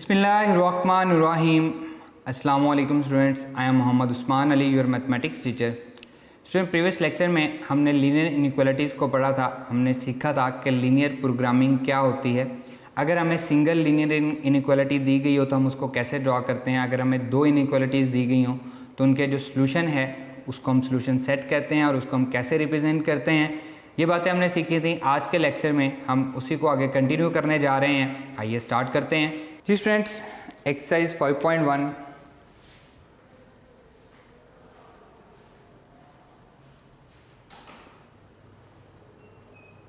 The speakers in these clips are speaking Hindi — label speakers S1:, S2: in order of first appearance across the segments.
S1: बिस्मिल्लाहिर्रहमानिर्रहीम। अस्सलाम वालेकुम students, I am Mohammed Usman Ali, your mathematics teacher. Student, previous lecture में हमने लीनियर इनइक्वालिटीज़ को पढ़ा था। हमने सीखा था कि लीनियर प्रोग्रामिंग क्या होती है। अगर हमें सिंगल लीनियर इनइक्वालिटी दी गई हो तो हम उसको कैसे ड्रॉ करते हैं। अगर हमें दो इनइक्वालिटीज़ दी गई हों तो उनके जो सोल्यूशन है उसको हम सोल्यूशन सेट कहते हैं और उसको हम कैसे रिप्रेजेंट करते हैं। ये बातें हमने सीखी थी। आज के लेक्चर में हम उसी को आगे कंटिन्यू करने जा रहे हैं। आइए स्टार्ट करते हैं। जी स्टूडेंट्स, एक्सरसाइज 5.1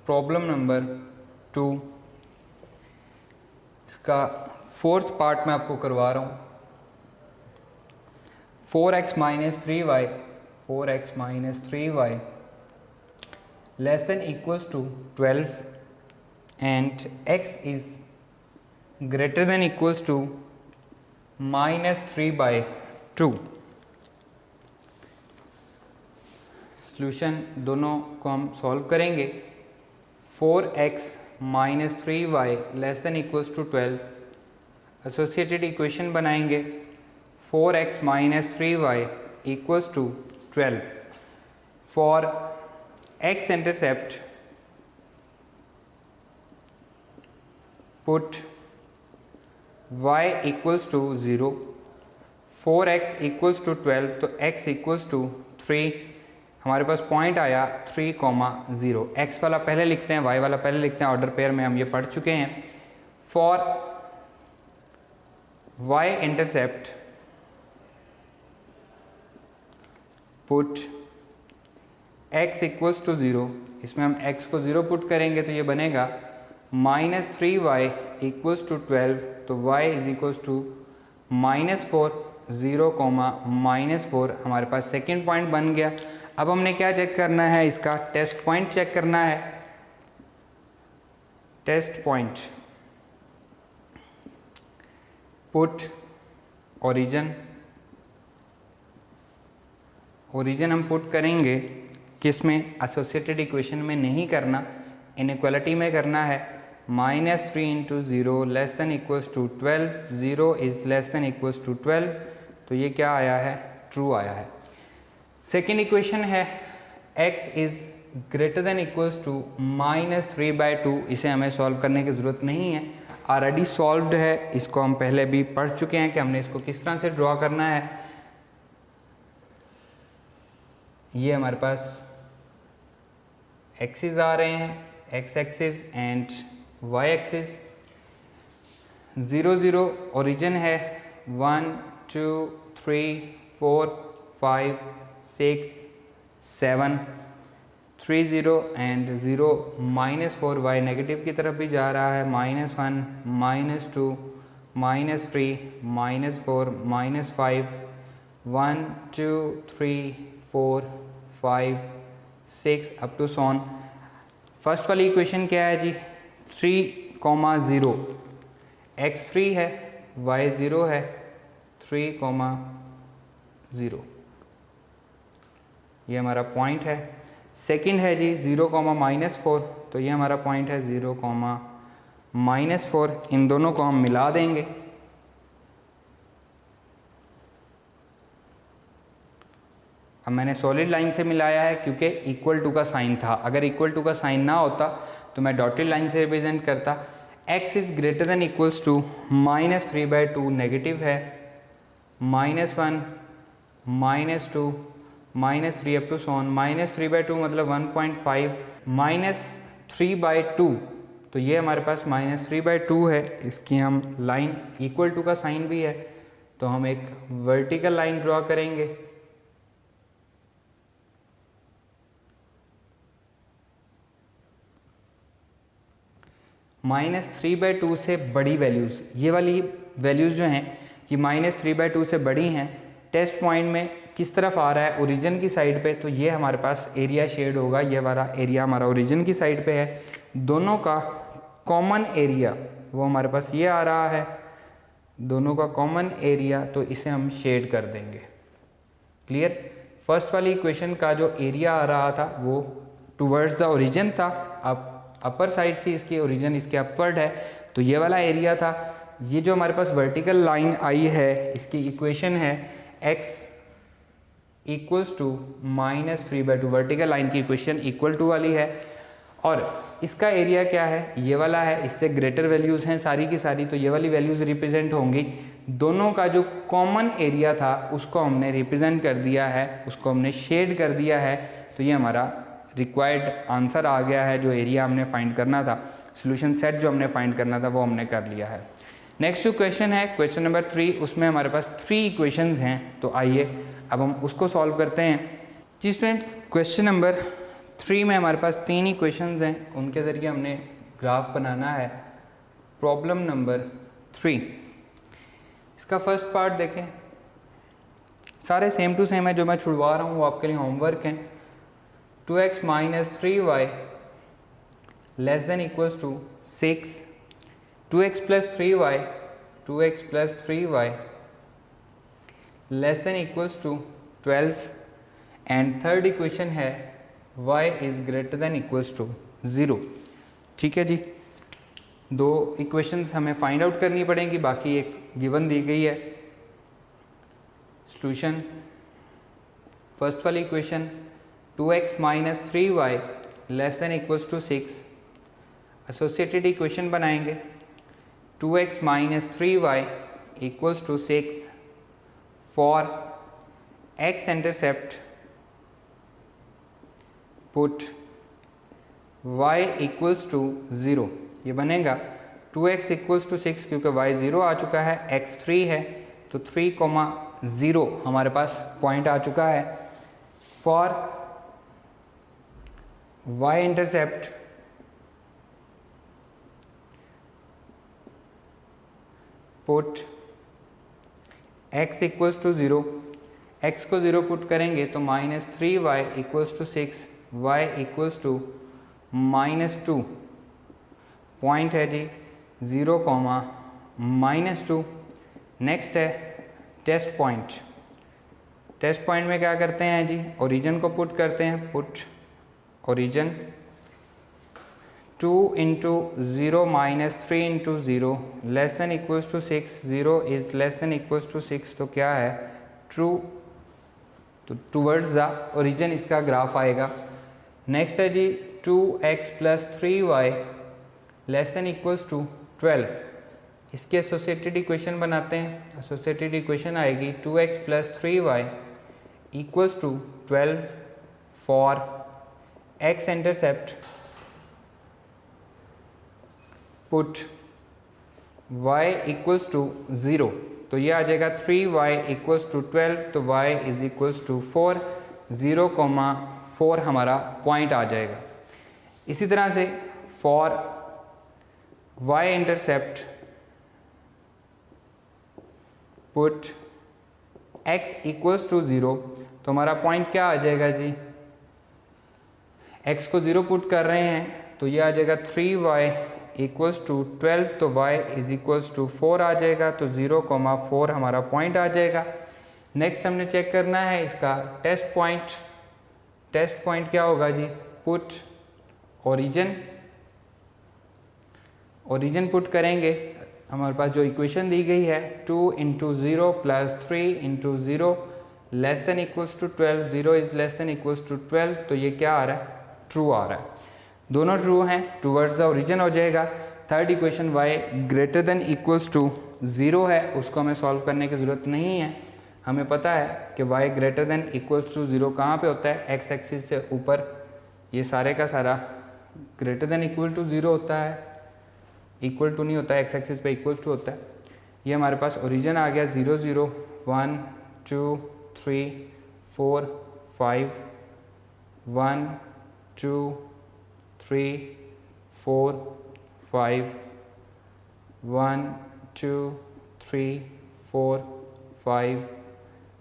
S1: प्रॉब्लम नंबर 2, इसका फोर्थ पार्ट मैं आपको करवा रहा हूँ। 4x minus 3y less than equals to 12 and x is greater than equals to -3/2। Solution दोनों को हम सॉल्व करेंगे। 4x minus 3y less than equals to 12, associated equation बनाएंगे। 4x minus 3y equals to 12 for x intercept put y equals to 0, 4x equals to 12 तो x इक्वल्स टू 3। हमारे पास पॉइंट आया 3,0। x वाला पहले लिखते हैं, y वाला पहले लिखते हैं। ऑर्डर पेयर में हम ये पढ़ चुके हैं। For y intercept put x equals to 0, इसमें हम x को 0 पुट करेंगे तो ये बनेगा -3y इक्वल्स टू 12 तो y इज इक्वल्स टू -4, 0, -4 हमारे पास सेकेंड पॉइंट बन गया। अब हमने क्या चेक करना है, इसका टेस्ट पॉइंट चेक करना है। टेस्ट पॉइंट पुट ओरिजिन हम पुट करेंगे किसमें, एसोसिएटेड इक्वेशन में नहीं करना, इनइक्वालिटी में करना है। -3 into 0 less than equals to 12, 0 is less than equals to 12 तो ये क्या आया है, ट्रू आया है। सेकेंड इक्वेशन है x is greater than equals to -3/2। इसे हमें सॉल्व करने की ज़रूरत नहीं है, ऑलरेडी सॉल्व्ड है। इसको हम पहले भी पढ़ चुके हैं कि हमने इसको किस तरह से ड्रॉ करना है। ये हमारे पास एक्सिस आ रहे हैं, x axis and y axis. 0, 0 origin है 1, 2, 3, 4, 5, 6, 7, 3, 0 एंड 0, -4, y नेगेटिव की तरफ भी जा रहा है। -1, -2, -3, -4, -5, 1, 2, 3, 4, 5, 6 अप टू सॉन। फर्स्ट वाली इक्वेशन क्या है जी, 3,0, x 3 है, y 0 है, 3,0 ये हमारा पॉइंट है। सेकंड है जी 0, -4 तो ये हमारा पॉइंट है 0, -4। इन दोनों को हम मिला देंगे। अब मैंने सॉलिड लाइन से मिलाया है क्योंकि इक्वल टू का साइन था। अगर इक्वल टू का साइन ना होता तो मैं डॉटेड लाइन से रिप्रेजेंट करता। x is greater than equals to -3/2 negative है, -1, -2, -3 अप टू सॉन। -3/2 मतलब 1.5, -3/2 तो ये हमारे पास -3/2 है। इसकी हम लाइन इक्वल टू का साइन भी है तो हम एक वर्टिकल लाइन ड्रॉ करेंगे। -3/2 से बड़ी वैल्यूज़, ये वाली वैल्यूज़ जो हैं ये -3/2 से बड़ी हैं। टेस्ट पॉइंट में किस तरफ आ रहा है, ओरिजिन की साइड पे, तो ये हमारे पास एरिया शेड होगा। ये वाला एरिया हमारा ओरिजिन की साइड पे है। दोनों का कॉमन एरिया वो हमारे पास ये आ रहा है, दोनों का कॉमन एरिया, तो इसे हम शेड कर देंगे। क्लियर। फर्स्ट वाली इक्वेशन का जो एरिया आ रहा था वो टूवर्ड्स द ओरिजिन था, अब अपर साइड थी इसकी, ओरिजिन इसके अपवर्ड है तो ये वाला एरिया था। ये जो हमारे पास वर्टिकल लाइन आई है इसकी इक्वेशन है x equals to -3/2। Vertical line की इक्वेशन इक्वल टू वाली है और इसका एरिया क्या है, ये वाला है, इससे ग्रेटर वैल्यूज़ हैं सारी की सारी, तो ये वाली वैल्यूज़ रिप्रेजेंट होंगी। दोनों का जो कॉमन एरिया था उसको हमने रिप्रेजेंट कर दिया है, उसको हमने शेड कर दिया है, तो ये हमारा रिक्वायर्ड आंसर आ गया है। जो एरिया हमने फाइंड करना था, सोल्यूशन सेट जो हमने फाइंड करना था वो हमने कर लिया है। नेक्स्ट जो क्वेश्चन है क्वेश्चन नंबर 3, उसमें हमारे पास 3 इक्वेशंस हैं, तो आइए अब हम उसको सॉल्व करते हैं। जी स्टूडेंट्स, क्वेश्चन नंबर 3 में हमारे पास 3 इक्वेशंस हैं, उनके ज़रिए हमने ग्राफ बनाना है। प्रॉब्लम नंबर 3, इसका फर्स्ट पार्ट देखें, सारे सेम टू सेम है, जो मैं छुड़वा रहा हूँ वो आपके लिए होमवर्क हैं। 2x - 3y less than equals to 6, 2x + 3y less than equals to 12 and third equation है y is greater than equals to 0। ठीक है जी, 2 इक्वेशंस हमें फाइंड आउट करनी पड़ेंगी, बाकी एक गिवन दी गई है। सॉल्यूशन, फर्स्ट वाली equation 2x - 3y less than equals to 6, associated equation बनाएंगे 2x - 3y equals to 6 for x intercept put y equals to 0। ये बनेगा 2x इक्वल्स टू 6 क्योंकि y 0 आ चुका है, x 3 है, तो 3,0 हमारे पास पॉइंट आ चुका है। For y intercept put x equals to 0, x को 0 पुट करेंगे तो -3y equals to 6, y equals to -2, point है जी 0, -2। नेक्स्ट है टेस्ट पॉइंट। टेस्ट पॉइंट में क्या करते हैं जी, ओरिजिन को पुट करते हैं, put origin 2 × 0 - 3 × 0 less than equals to 6, 0 is less than equals to 6, तो क्या है ट्रू, तो टूवर्ड्स द ओरिजिन इसका ग्राफ आएगा। नेक्स्ट है जी 2x + 3y less than equals to 12, इसकी एसोसिएटेड इक्वेशन बनाते हैं। एसोसिएटेड इक्वेशन आएगी 2x + 3y equals to 12 for x intercept put y equals to 0, तो ये आ जाएगा 3y इक्वल्स टू 12, तो y इज इक्वल्स टू 4, 0,4 हमारा पॉइंट आ जाएगा। इसी तरह से for y intercept put x equals to 0, तो हमारा पॉइंट क्या आ जाएगा जी, x को 0 पुट कर रहे हैं तो ये आ जाएगा 3y इक्वल्स टू 12, तो y इज इक्वल्स टू 4 आ जाएगा, तो 0,4 हमारा पॉइंट आ जाएगा। नेक्स्ट हमने चेक करना है इसका टेस्ट पॉइंट। टेस्ट पॉइंट क्या होगा जी, पुट ओरिजिन, ओरिजिन पुट करेंगे, हमारे पास जो इक्वेशन दी गई है 2 × 0 + 3 × 0 less than equals to 12, 0 is less than equals to 12, तो ये क्या आ रहा है, ट्रू आ रहा है। दोनों ट्रू हैं, टूवर्ड्स द ओरिजिन हो जाएगा। Third equation y greater than equals to 0 है, उसको हमें सॉल्व करने की ज़रूरत नहीं है। हमें पता है कि y greater than equals to 0 कहाँ पे होता है, x एक्सिस से ऊपर, ये सारे का सारा ग्रेटर देन इक्वल टू 0 होता है, इक्वल टू नहीं होता है, x एक्सिस पे इक्वल टू होता है। ये हमारे पास ओरिजिन आ गया 0, 0, 1, 2, 3, 4, 5, 1, 2, 3, 4, 5, 1, 2, 3, 4, 5,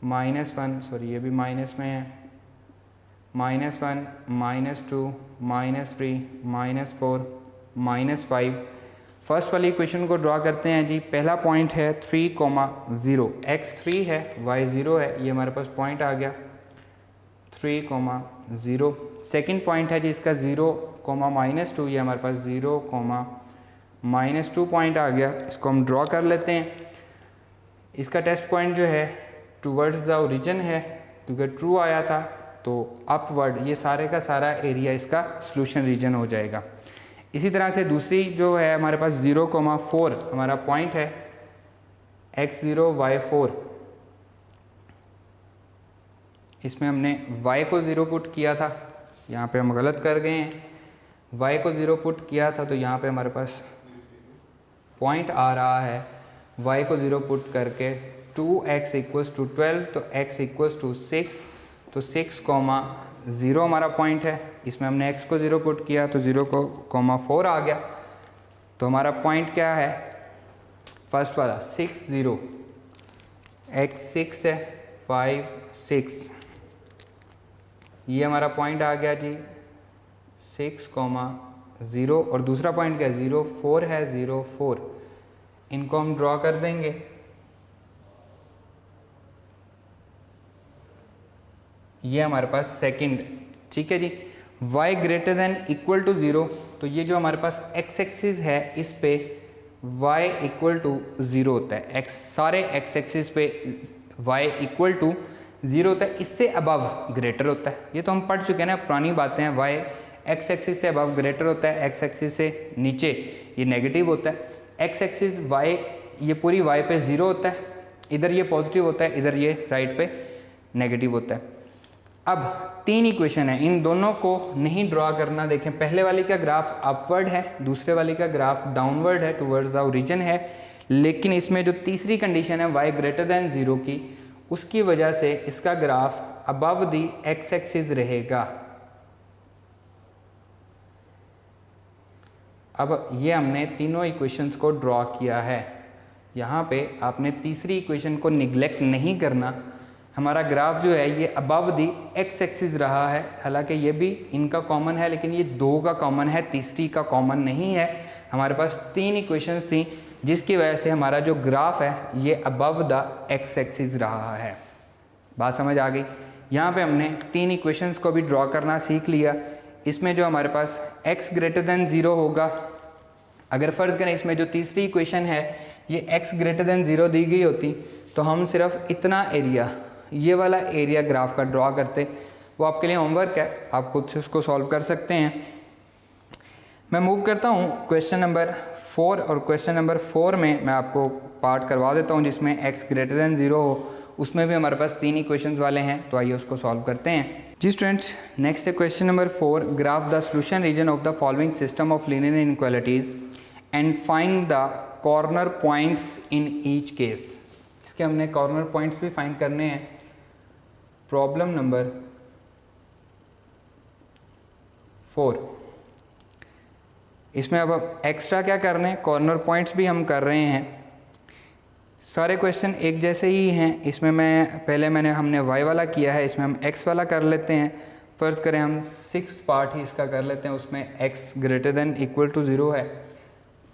S1: -1, सॉरी ये भी माइनस में है, -1, -2, -3, -4, -5। फर्स्ट वाली इक्वेशन को ड्रॉ करते हैं जी। पहला पॉइंट है 3,0, x 3 है, y 0 है, ये हमारे पास पॉइंट आ गया 3,0। सेकंड पॉइंट है जी इसका 0, -2, ये हमारे पास 0, -2 पॉइंट आ गया, इसको हम ड्रॉ कर लेते हैं। इसका टेस्ट पॉइंट जो है टूवर्ड्स द ओरिजिन है, क्योंकि ट्रू आया था तो अपवर्ड ये सारे का सारा एरिया इसका सॉल्यूशन रीजन हो जाएगा। इसी तरह से दूसरी जो है हमारे पास 0,4 हमारा पॉइंट है, x0 y4, इसमें हमने y को 0 पुट किया था, यहाँ पे हम गलत कर गए हैं, y को 0 पुट किया था तो यहाँ पे हमारे पास पॉइंट आ रहा है, y को 0 पुट करके 2x = 12, तो x = 6, तो 6,0 हमारा पॉइंट है। इसमें हमने x को 0 पुट किया तो 0,4 आ गया, तो हमारा पॉइंट क्या है, फर्स्ट वाला 6 0, x 6 है, 5 6, ये हमारा पॉइंट आ गया जी 6,0, और दूसरा पॉइंट क्या है 0 4 है, 0 4, इनको हम ड्रॉ कर देंगे। ये हमारे पास सेकंड, ठीक है जी। y > 0, तो ये जो हमारे पास x एक्सिस है इस पे y = 0 होता है, सारे x एक्सिस पे y = 0 होता है, इससे अबव ग्रेटर होता है। ये तो हम पढ़ चुके हैं ना, पुरानी बातें हैं। y x एक्सिस से अबव ग्रेटर होता है, x एक्सिस से नीचे ये नेगेटिव होता है। x एक्सिस y ये पूरी y पे 0 होता है, इधर ये पॉजिटिव होता है, इधर ये राइट पे नेगेटिव होता है। अब 3 इक्वेशन है, इन दोनों को नहीं ड्रॉ करना। देखें, पहले वाली का ग्राफ अपवर्ड है, दूसरे वाली का ग्राफ डाउनवर्ड है, टुवर्ड्स द ओरिजिन है, लेकिन इसमें जो तीसरी कंडीशन है y > 0 की, उसकी वजह से इसका graph above the x axis रहेगा। अब ये हमने तीनों इक्वेशंस को ड्रॉ किया है। यहाँ पे आपने तीसरी इक्वेशन को निगलेक्ट नहीं करना। हमारा ग्राफ जो है ये अबव दी x एक्सिस रहा है, हालांकि ये भी इनका कॉमन है, लेकिन ये 2 का कॉमन है, तीसरी का कॉमन नहीं है। हमारे पास 3 इक्वेशंस थी जिसकी वजह से हमारा जो ग्राफ है ये अबव द x एक्सिस रहा है। बात समझ आ गई। यहाँ पे हमने 3 इक्वेशंस को भी ड्रॉ करना सीख लिया। इसमें जो हमारे पास x > 0 होगा, अगर फ़र्ज़ करें इसमें जो तीसरी इक्वेशन है ये x > 0 दी गई होती तो हम सिर्फ इतना एरिया, ये वाला एरिया ग्राफ का ड्रॉ करते। वो आपके लिए होमवर्क है, आप खुद से उसको सॉल्व कर सकते हैं। मैं मूव करता हूँ क्वेश्चन नंबर 4, और क्वेश्चन नंबर 4 में मैं आपको पार्ट करवा देता हूँ जिसमें x > 0 हो। उसमें भी हमारे पास 3 इक्वेशंस वाले हैं, तो आइए उसको सॉल्व करते हैं। जी स्टूडेंट्स, नेक्स्ट है question number 4। Graph the solution region of the following system of linear inequalities and find the corner points in each case. इसके हमने कॉर्नर पॉइंट्स भी फाइंड करने हैं। प्रॉब्लम नंबर 4, इसमें अब एक्स्ट्रा क्या करने हैं, कॉर्नर पॉइंट्स भी हम कर रहे हैं। सारे क्वेश्चन एक जैसे ही हैं। इसमें हमने y वाला किया है, इसमें हम x वाला कर लेते हैं। फ़र्ज़ करें हम 6th पार्ट ही इसका कर लेते हैं, उसमें x > 0 है।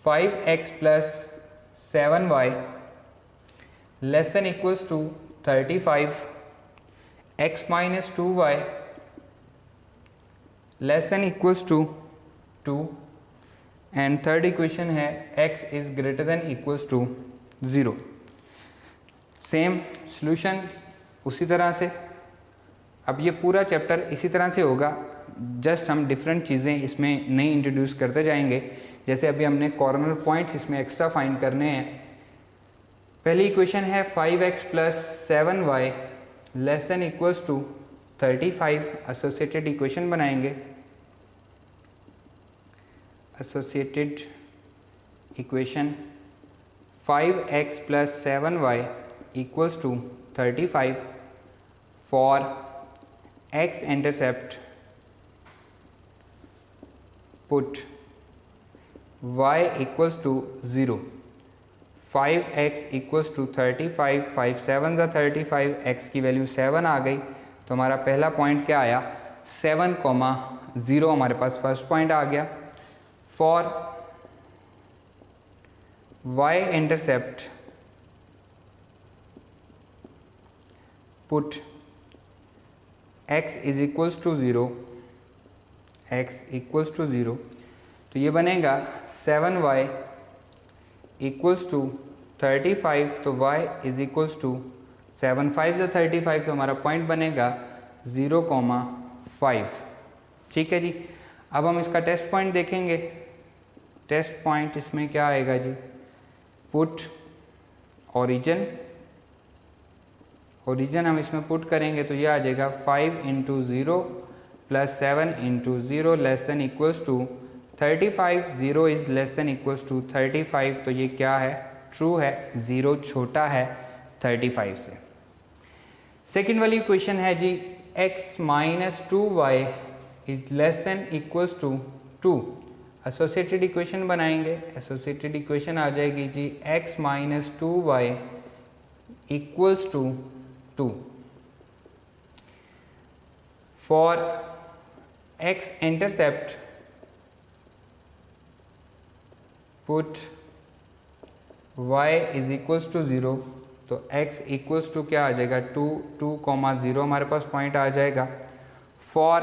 S1: 5x + 7y <= 35, x - 2y <= 2, and third equation है x > 0। सेम सॉल्यूशन उसी तरह से। अब ये पूरा चैप्टर इसी तरह से होगा, जस्ट हम डिफरेंट चीज़ें इसमें नई इंट्रोड्यूस करते जाएंगे। जैसे अभी हमने कॉर्नर पॉइंट्स इसमें एक्स्ट्रा फाइंड करने हैं। पहली इक्वेशन है 5x + 7y <= 35। एसोसिएटेड इक्वेशन बनाएंगे। Associated equation 5x + 7y = 35 for x intercept, put y = 0। 5x = 35, 5 7 = 35, x की वैल्यू 7 आ गई, तो हमारा पहला पॉइंट क्या आया 7,0 हमारे पास फर्स्ट पॉइंट आ गया। For y intercept, put x = 0, x = 0, तो ये बनेगा 7y इक्वल्स टू 35, तो y इज इक्वल्स टू 7 5 से 35, तो हमारा पॉइंट बनेगा 0,5। ठीक है जी। अब हम इसका टेस्ट पॉइंट देखेंगे। टेस्ट पॉइंट इसमें क्या आएगा जी, पुट ओरिजिन, ओरिजिन हम इसमें पुट करेंगे तो ये आ जाएगा 5 into 0 plus 7 into 0 less than equals to 35। 0 is less than equals to 35, तो ये क्या है, ट्रू है, 0 छोटा है 35 से। सेकेंड वाली इक्वेशन है जी x minus 2y is less than equals to 2। Associated equation बनाएंगे। एसोसिएटेड इक्वेशन आ जाएगी जी x minus 2y equals to 2। For x intercept put y is equals to 0, तो x इक्वल्स टू क्या आ जाएगा 2, 2,0 हमारे पास पॉइंट आ जाएगा। For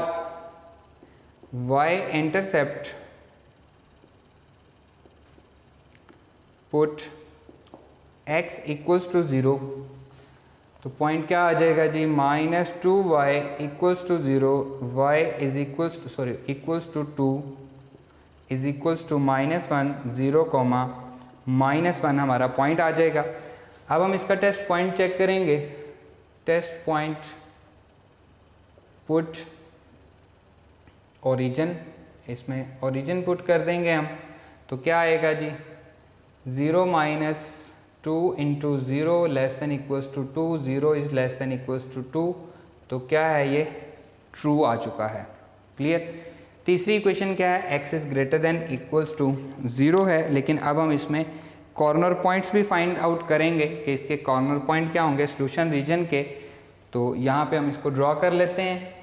S1: y intercept put x equals to 0, तो पॉइंट क्या आ जाएगा जी minus 2y equals to 0, y is equals to equals to 2 is equals to -1, 0, -1 हमारा पॉइंट आ जाएगा। अब हम इसका टेस्ट पॉइंट चेक करेंगे। टेस्ट पॉइंट पुट ओरिजिन, इसमें ओरिजिन पुट कर देंगे हम, तो क्या आएगा जी 0 minus 2 into 0 less than equals to 2, 0 is less than equals to 2, तो क्या है ये ट्रू आ चुका है। क्लियर। तीसरी इक्वेशन क्या है, x is greater than equals to 0 है, लेकिन अब हम इसमें कॉर्नर पॉइंट्स भी फाइंड आउट करेंगे कि इसके कॉर्नर पॉइंट क्या होंगे सॉल्यूशन रीजन के। तो यहाँ पे हम इसको ड्रॉ कर लेते हैं।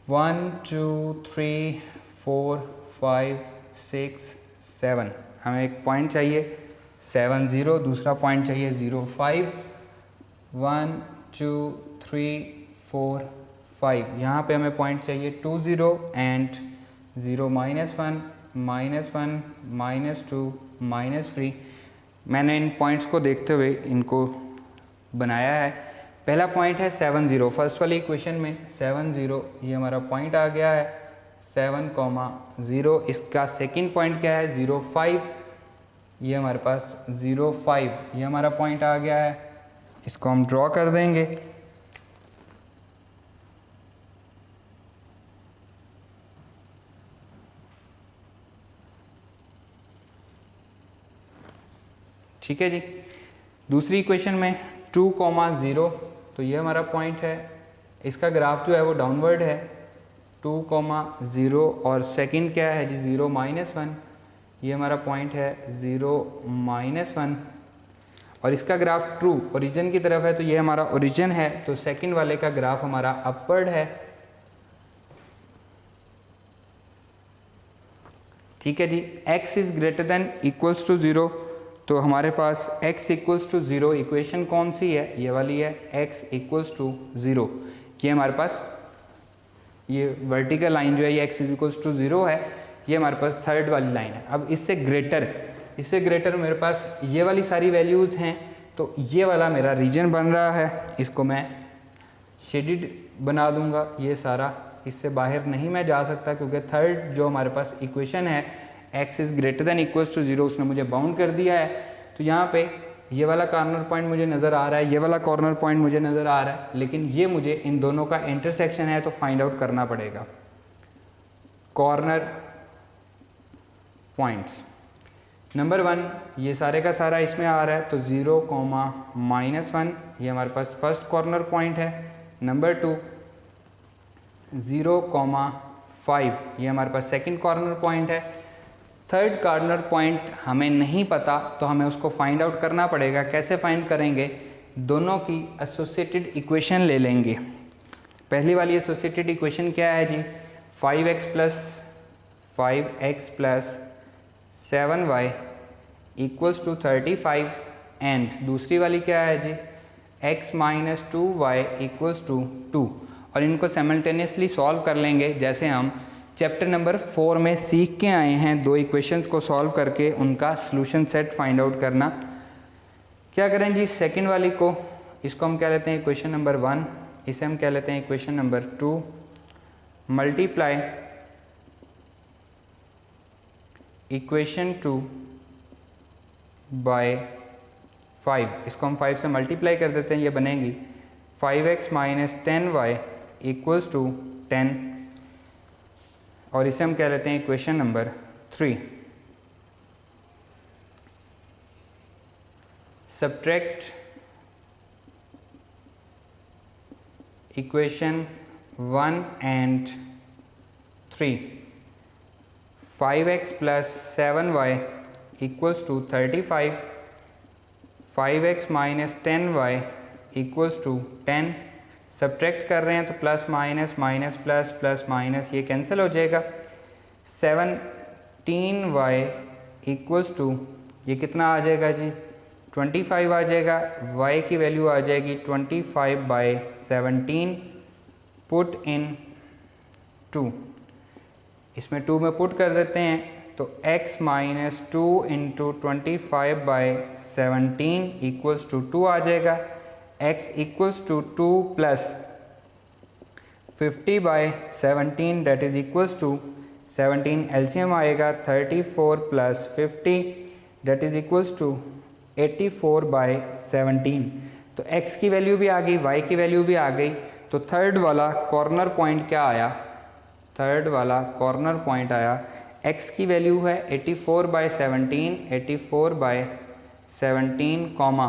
S1: वन, टू, 3, 4, 5, 6, 7, हमें एक पॉइंट चाहिए 7, 0, दूसरा पॉइंट चाहिए 0, 5, 1, 2, 3, 4, 5, यहाँ पे हमें पॉइंट चाहिए 2, 0 एंड 0, -1, -1, -2, -3। मैंने इन पॉइंट्स को देखते हुए इनको बनाया है। पहला पॉइंट है 7, 0, फर्स्ट वाली इक्वेशन में 7, 0 ये हमारा पॉइंट आ गया है 7, 0। इसका सेकंड पॉइंट क्या है 0, 5, ये हमारे पास 0, 5 ये हमारा पॉइंट आ गया है। इसको हम ड्रॉ कर देंगे। ठीक है जी। दूसरी इक्वेशन में 2, 0, तो ये हमारा पॉइंट है। इसका ग्राफ जो है वो डाउनवर्ड है 2, 0, और सेकंड क्या है जी 0, -1, ये हमारा पॉइंट है 0, -1, और इसका ग्राफ ट्रू ओरिजिन की तरफ है, तो ये हमारा ओरिजिन है, तो सेकंड वाले का ग्राफ हमारा अपवर्ड है। ठीक है जी। x is greater than equals to 0, तो हमारे पास x इक्वल्स टू 0 इक्वेशन कौन सी है, ये वाली है x इक्वल्स टू 0। ये हमारे पास ये वर्टिकल लाइन जो है ये x इक्वल्स टू 0 है, ये हमारे पास थर्ड वाली लाइन है। अब इससे ग्रेटर मेरे पास ये वाली सारी वैल्यूज़ हैं, तो ये वाला मेरा रीजन बन रहा है। इसको मैं शेडिड बना दूंगा, ये सारा, इससे बाहर नहीं मैं जा सकता क्योंकि थर्ड जो हमारे पास इक्वेशन है x is greater than equals to 0 उसने मुझे बाउंड कर दिया है। तो यहाँ पे ये वाला कॉर्नर पॉइंट मुझे नज़र आ रहा है, ये वाला कॉर्नर पॉइंट मुझे नज़र आ रहा है, लेकिन ये मुझे इन दोनों का इंटरसेक्शन है, तो फाइंड आउट करना पड़ेगा कॉर्नर पॉइंट्स। नंबर 1 ये सारे का सारा इसमें आ रहा है, तो 0, -1 ये हमारे पास फर्स्ट कॉर्नर पॉइंट है। नंबर 2 0, 5 ये हमारे पास सेकंड कॉर्नर पॉइंट है। थर्ड कॉर्नर पॉइंट हमें नहीं पता, तो हमें उसको फाइंड आउट करना पड़ेगा। कैसे फाइंड करेंगे, दोनों की एसोसिएटेड इक्वेशन ले लेंगे। पहली वाली एसोसिएटेड इक्वेशन क्या है जी 5x + 7y equals to 35, and दूसरी वाली क्या है जी x - 2y इक्वल्स टू 2। और इनको साइमल्टेनियसली सॉल्व कर लेंगे, जैसे हम चैप्टर नंबर 4 में सीख के आए हैं, दो इक्वेशंस को सॉल्व करके उनका सॉल्यूशन सेट फाइंड आउट करना। क्या करें जी, सेकंड वाली को, इसको हम क्या लेते हैं इक्वेशन नंबर 1, इसे हम क्या लेते हैं equation number 2, multiply equation 2 by 5, इसको हम 5 से मल्टीप्लाई कर देते हैं, ये बनेगी 5x minus 10y equals to 10, और इसे हम क्या लेते हैं equation number 3। Subtract equation 1 and 3, 5x plus 7y equals to 35, 5x minus 10y equals to 10। Subtract कर रहे हैं तो plus minus minus plus plus minus ये कैंसिल हो जाएगा। 17y इक्वल्स टू ये कितना आ जाएगा जी 25 आ जाएगा। y की वैल्यू आ जाएगी 25/17, पुट इन 2, इसमें 2 में पुट कर देते हैं तो x minus 2 into 25/17 equals to 2 आ जाएगा। x equals to 2 plus 50/17 that is equals to 17, LCM आएगा 34 plus 50 that is equals to 84/17। तो x की वैल्यू भी आ गई, y की वैल्यू भी आ गई। तो थर्ड वाला कॉर्नर पॉइंट क्या आया, थर्ड वाला कॉर्नर पॉइंट आया, x की वैल्यू है 84/17, 84/17 कॉमा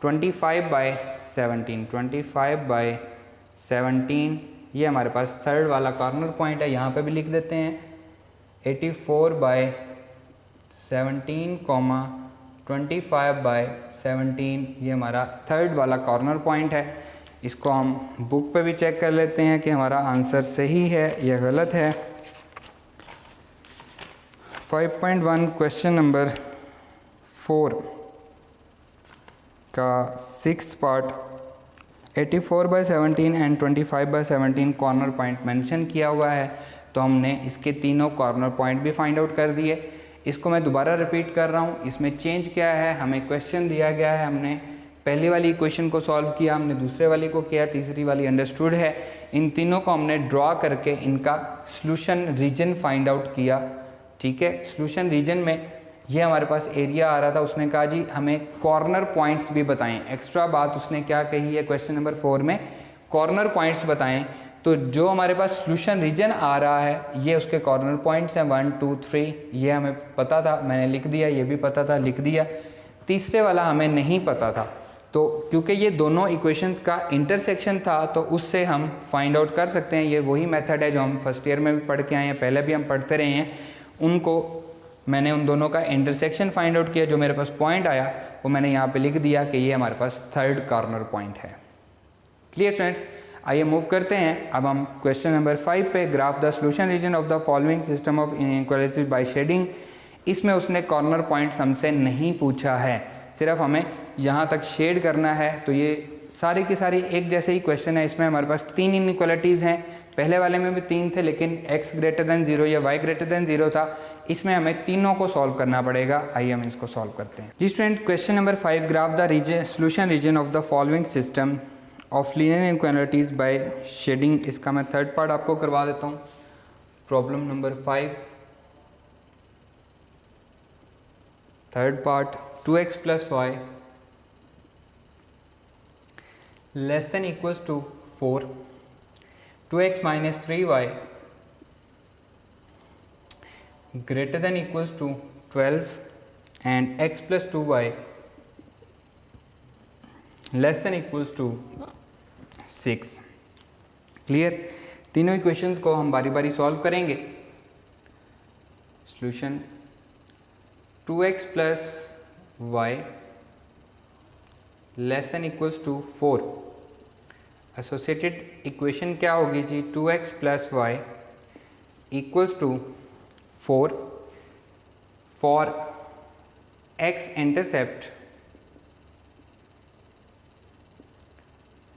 S1: 25/17, 25/17, ये हमारे पास थर्ड वाला कॉर्नर पॉइंट है। यहाँ पे भी लिख देते हैं 84/17 कॉमा 25/17, ये हमारा थर्ड वाला कॉर्नर पॉइंट है। इसको हम बुक पे भी चेक कर लेते हैं कि हमारा आंसर सही है या गलत है। 5.1 क्वेश्चन नंबर 4 का 6th part, 84/17 and 25/17 corner point mention किया हुआ है, तो हमने इसके तीनों कॉर्नर पॉइंट भी फाइंड आउट कर दिए। इसको मैं दोबारा रिपीट कर रहा हूँ, इसमें चेंज क्या है, हमें क्वेश्चन दिया गया है, हमने पहली वाली इक्वेशन को सॉल्व किया, हमने दूसरे वाली को किया, तीसरी वाली अंडरस्टूड है। इन तीनों को हमने ड्रॉ करके इनका सॉल्यूशन रीजन फाइंड आउट किया, ठीक है। सॉल्यूशन रीजन में ये हमारे पास एरिया आ रहा था, उसने कहा जी हमें कॉर्नर पॉइंट्स भी बताएं। एक्स्ट्रा बात उसने क्या कही है क्वेश्चन नंबर 4 में, कॉर्नर पॉइंट्स बताएं। तो जो हमारे पास सॉल्यूशन रीजन आ रहा है ये उसके कॉर्नर पॉइंट्स हैं 1 2 3, ये हमें पता था, मैंने लिख दिया, ये भी पता था, लिख दिया। तीसरे वाला हमें नहीं पता था, तो क्योंकि ये दोनों इक्वेशंस का इंटरसेक्शन था तो उससे हम फाइंड आउट कर सकते हैं। ये वही मेथड है जो हम फर्स्ट ईयर में भी पढ़ के आए हैं, पहले भी हम पढ़ते रहे हैं। उनको मैंने उन दोनों का इंटरसेक्शन फाइंड आउट किया, जो मेरे पास पॉइंट आया वो मैंने यहाँ पे लिख दिया कि ये हमारे पास थर्ड कॉर्नर पॉइंट है। क्लियर फ्रेंड्स, आइए मूव करते हैं। अब हम क्वेश्चन नंबर 5 पे, graph the solution region of the following system of inequalities by shading. इसमें उसने कॉर्नर पॉइंट्स हमसे नहीं पूछा है, सिर्फ हमें यहाँ तक शेड करना है। तो ये सारी की सारी एक जैसे ही क्वेश्चन है। इसमें हमारे पास 3 इनइक्वालिटीज़ हैं, पहले वाले में भी 3 थे लेकिन x ग्रेटर देन 0 या y ग्रेटर देन 0 था। इसमें हमें तीनों को सॉल्व करना पड़ेगा। आइए हम इसको सॉल्व करते हैं जी student. Question number 5, graph the solution region of the following system of linear inequalities by shading. इसका मैं थर्ड पार्ट आपको करवा देता हूँ। Problem number 5, third part, 2x plus y less than equals to 4, 2x minus 3y greater than equals to 12 and x plus 2y less than equals to 6। Clear, तीनों इक्वेशंस को हम बारी बारी सॉल्व करेंगे। Solution 2x plus y less than equals to 4। Associated equation क्या होगी जी, 2x plus y equals to 4 for x intercept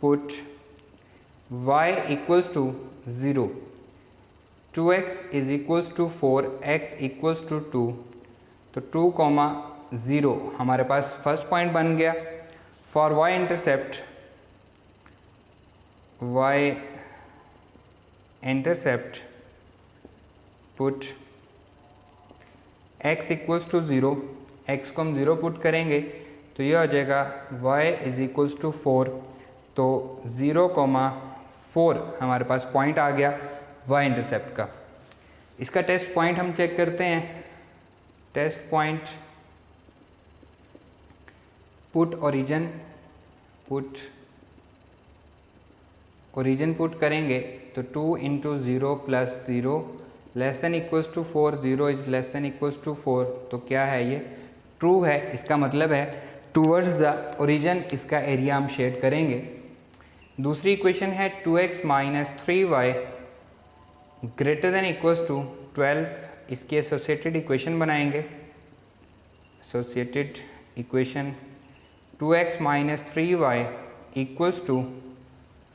S1: put y equals to 0, 2x is equals to 4, x equals to 2, तो 2,0 हमारे पास फर्स्ट पॉइंट बन गया। For y intercept, put x equals to 0, x को हम 0 पुट करेंगे तो ये हो जाएगा y इज इक्वल्स टू 4, तो 0,4 हमारे पास पॉइंट आ गया y इंटरसेप्ट का। इसका टेस्ट पॉइंट हम चेक करते हैं। Test point, put origin put करेंगे तो 2 into 0 plus 0 less than equals to 4, 0 is less than equals to 4, तो क्या है ये ट्रू है। इसका मतलब है टूवर्ड्स द ओरिजिन इसका एरिया हम शेड करेंगे। दूसरी इक्वेशन है 2x minus 3y greater than equals to 12, इसकी एसोसिएटेड इक्वेशन बनाएंगे। Associated equation 2x minus 3y equals to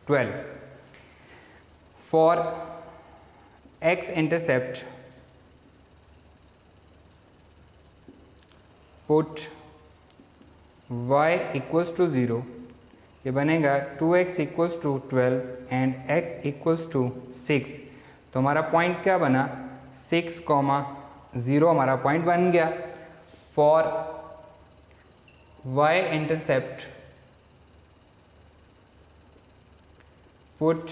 S1: 12। For x intercept put y equals to 0, ये बनेगा 2x equals to 12 and x equals to 6, तो हमारा पॉइंट क्या बना 6,0 हमारा पॉइंट बन गया। For y intercept put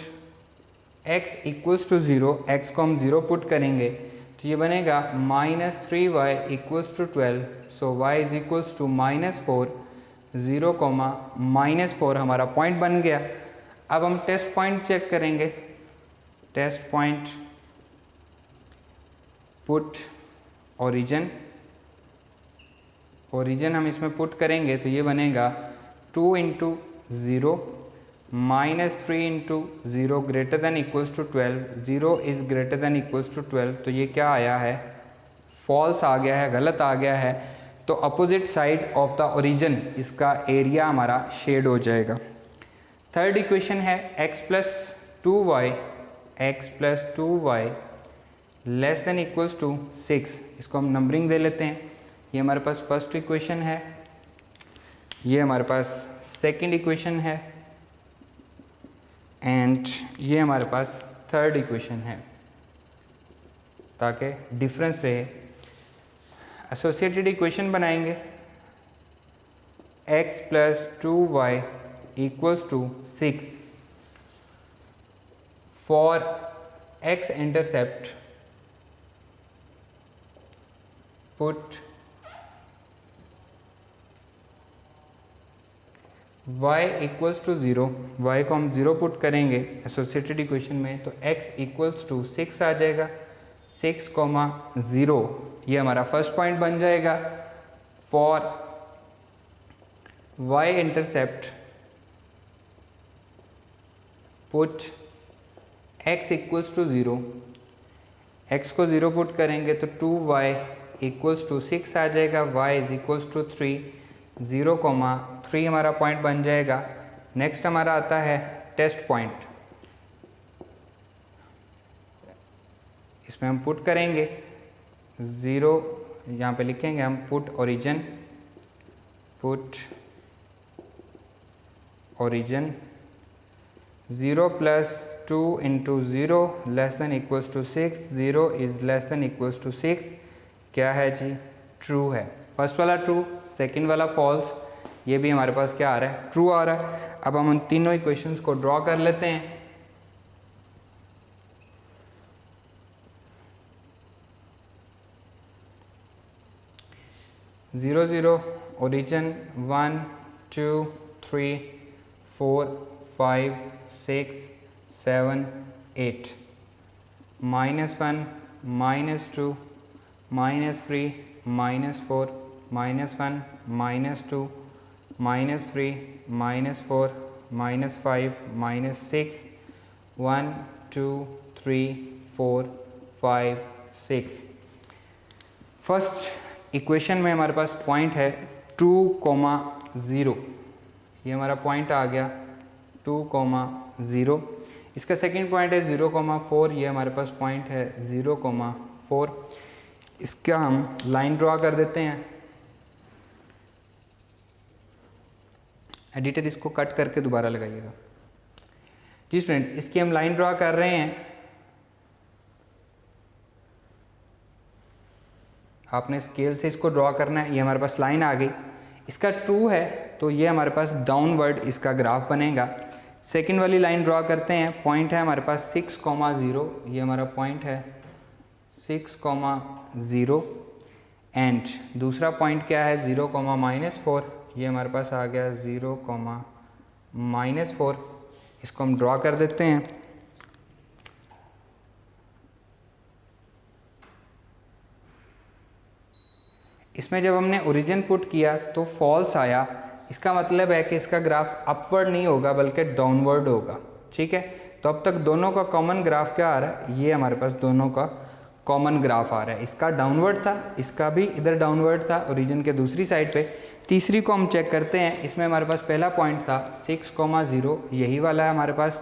S1: x equals to 0, x को हम 0 पुट करेंगे तो ये बनेगा minus 3y equals to 12, so y is equals to -4, 0,-4 हमारा पॉइंट बन गया। अब हम टेस्ट पॉइंट चेक करेंगे। टेस्ट पॉइंट पुट ओरिजिन हम इसमें पुट करेंगे तो ये बनेगा 2 into 0 minus 3 into 0 greater than equals to 12, 0 is greater than equals to 12, तो ये क्या आया है फॉल्स आ गया है, गलत आ गया है। तो opposite side of the origin इसका एरिया हमारा शेड हो जाएगा। थर्ड इक्वेशन है x plus 2y less than equals to 6, इसको हम नंबरिंग दे लेते हैं। ये हमारे पास फर्स्ट इक्वेशन है, ये हमारे पास सेकंड इक्वेशन है एंड ये हमारे पास थर्ड इक्वेशन है, ताकि डिफरेंस रहे। एसोसिएटेड इक्वेशन बनाएंगे x plus 2y equals to 6 for x intercept put y equals to 0, y को हम 0 पुट करेंगे एसोसिएटेड इक्वेशन में तो x इक्वल्स टू 6 आ जाएगा, 6,0 ये हमारा फर्स्ट पॉइंट बन जाएगा। For y intercept put x equals to 0, x को 0 पुट करेंगे तो 2y इक्वल्स टू 6 आ जाएगा, y इज इक्वल्स टू 3, 0,3 हमारा पॉइंट बन जाएगा। नेक्स्ट हमारा आता है टेस्ट पॉइंट, इसमें हम पुट करेंगे 0, यहाँ पे लिखेंगे हम put origin 0 plus 2 into 0 less than equals to 6, 0 is less than equals to 6, क्या है जी ट्रू है। फर्स्ट वाला ट्रू, सेकंड वाला फॉल्स, ये भी हमारे पास क्या आ रहा है ट्रू आ रहा है। अब हम उन तीनों इक्वेशंस को ड्रॉ कर लेते हैं। Zero zero origin 1 2 3 4 5 6 7 8 -1 -2 -3 -4 -1 -2 -3 -4 -5 -6 1 2 3 4 5 6। First equation में हमारे पास पॉइंट है 2,0, ये हमारा पॉइंट आ गया 2,0। इसका सेकंड पॉइंट है 0,4, ये हमारे पास पॉइंट है 0,4। इसका हम लाइन ड्रॉ कर देते हैं। एडिटर इसको कट करके दोबारा लगाइएगा। जी स्टूडेंट, इसकी हम लाइन ड्रॉ कर रहे हैं। आपने स्केल से इसको ड्रॉ करना है। ये हमारे पास लाइन आ गई। इसका ट्रू है तो ये हमारे पास डाउनवर्ड इसका ग्राफ बनेगा। सेकंड वाली लाइन ड्रॉ करते हैं। पॉइंट है हमारे पास 6,0, ये हमारा पॉइंट है 6,0 एंड दूसरा पॉइंट क्या है 0,-4, ये हमारे पास आ गया 0,-4। इसको हम ड्रॉ कर देते हैं। इसमें जब हमने ओरिजिन पुट किया तो फॉल्स आया। इसका मतलब है कि इसका ग्राफ अपवर्ड नहीं होगा बल्कि डाउनवर्ड होगा। ठीक है, तो अब तक दोनों का कॉमन ग्राफ क्या आ रहा है, ये हमारे पास दोनों का कॉमन ग्राफ आ रहा है। इसका डाउनवर्ड था, इसका भी इधर डाउनवर्ड था ओरिजिन के दूसरी साइड पे। तीसरी को हम चेक करते हैं। इसमें हमारे पास पहला पॉइंट था 6,0, यही वाला है हमारे पास।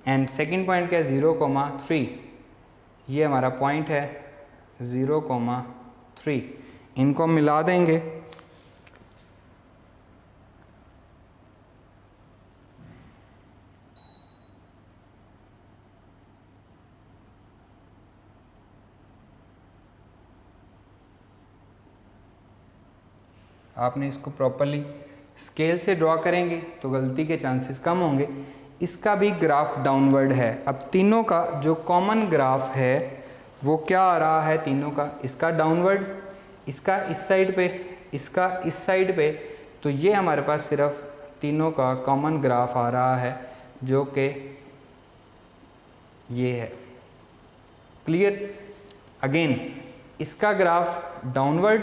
S1: एंड सेकंड पॉइंट क्या है 0,3, ये हमारा पॉइंट है 0,3। इनको हम मिला देंगे। आपने इसको प्रॉपरली स्केल से ड्रॉ करेंगे तो गलती के चांसेस कम होंगे। इसका भी ग्राफ डाउनवर्ड है। अब तीनों का जो कॉमन ग्राफ है वो क्या आ रहा है तीनों का, इसका डाउनवर्ड, इसका इस साइड पे, इसका इस साइड पे। तो ये हमारे पास सिर्फ तीनों का कॉमन ग्राफ आ रहा है जो कि ये है। क्लियर? अगेन इसका ग्राफ डाउनवर्ड,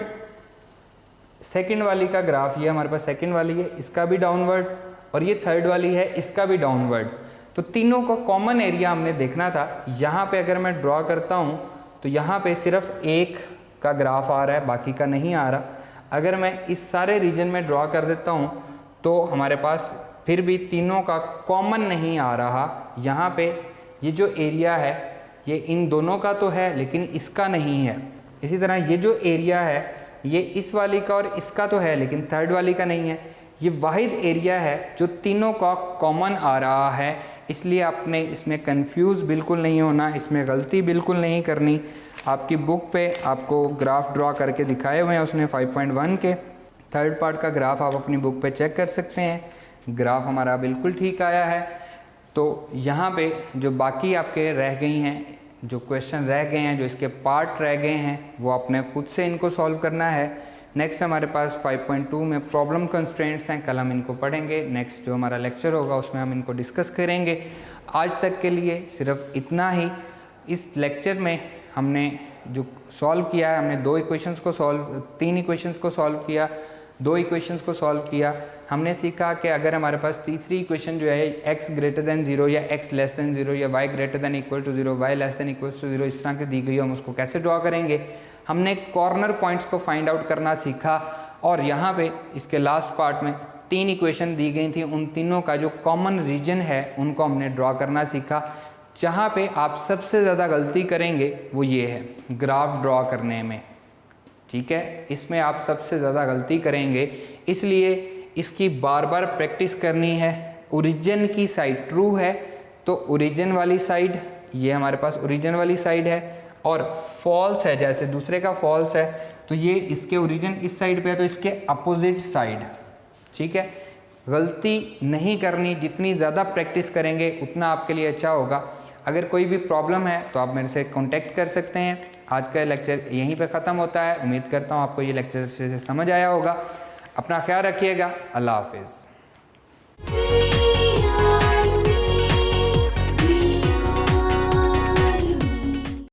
S1: सेकंड वाली का ग्राफ ये हमारे पास सेकंड वाली है, इसका भी डाउनवर्ड, और ये थर्ड वाली है, इसका भी डाउनवर्ड। तो तीनों का कॉमन एरिया हमने देखना था। यहाँ पे अगर मैं ड्रॉ करता हूँ तो यहाँ पे सिर्फ एक का ग्राफ आ रहा है, बाकी का नहीं आ रहा। अगर मैं इस सारे रीजन में ड्रॉ कर देता हूँ तो हमारे पास फिर भी तीनों का कॉमन नहीं आ रहा। यहाँ पे ये जो एरिया है ये इन दोनों का तो है लेकिन इसका नहीं है। इसी तरह ये जो एरिया है ये इस वाली का और इसका तो है लेकिन थर्ड वाली का नहीं है। ये वाहिद एरिया है जो तीनों का कॉमन आ रहा है। इसलिए आपने इसमें कंफ्यूज बिल्कुल नहीं होना, इसमें गलती बिल्कुल नहीं करनी। आपकी बुक पे आपको ग्राफ ड्रॉ करके दिखाए हुए हैं उसने 5.1 के। थर्ड पार्ट का ग्राफ आप अपनी बुक पे चेक कर सकते हैं। ग्राफ हमारा बिल्कुल ठीक आया है। तो यहाँ पे जो बाकी आपके रह गई हैं, जो क्वेश्चन रह गए हैं, जो इसके पार्ट रह गए हैं, वो आपने खुद से इनको सॉल्व करना है। नेक्स्ट हमारे पास 5.2 में प्रॉब्लम कंस्ट्रेंट्स हैं, कल हम इनको पढ़ेंगे। नेक्स्ट जो हमारा लेक्चर होगा उसमें हम इनको डिस्कस करेंगे। आज तक के लिए सिर्फ इतना ही। इस लेक्चर में हमने जो सॉल्व किया है, हमने तीन इक्वेशंस को सॉल्व किया, 2 इक्वेशंस को सॉल्व किया। हमने सीखा कि अगर हमारे पास तीसरी इक्वेशन जो है x ग्रेटर दैन 0 या x लेस दैन 0 या y greater than equal to 0, y less than equal to 0 इस तरह की दी गई हो, हम उसको कैसे ड्रॉ करेंगे। हमने कॉर्नर पॉइंट्स को फाइंड आउट करना सीखा। और यहाँ पे इसके लास्ट पार्ट में 3 इक्वेशन दी गई थी, उन तीनों का जो कॉमन रीजन है उनको हमने ड्रॉ करना सीखा। जहाँ पे आप सबसे ज़्यादा गलती करेंगे वो ये है ग्राफ ड्रॉ करने में। ठीक है, इसमें आप सबसे ज़्यादा गलती करेंगे, इसलिए इसकी बार बार प्रैक्टिस करनी है। ओरिजिन की साइड ट्रू है तो ओरिजिन वाली साइड, ये हमारे पास ओरिजिन वाली साइड है, और फॉल्स है जैसे दूसरे का फॉल्स है तो ये इसके ओरिजिन इस साइड पे है तो इसके अपोजिट साइड। ठीक है, गलती नहीं करनी, जितनी ज़्यादा प्रैक्टिस करेंगे उतना आपके लिए अच्छा होगा। अगर कोई भी प्रॉब्लम है तो आप मेरे से कांटेक्ट कर सकते हैं। आज का लेक्चर यहीं पे ख़त्म होता है। उम्मीद करता हूँ आपको ये लेक्चर से समझ आया होगा। अपना ख्याल रखिएगा। अल्लाह हाफिज़।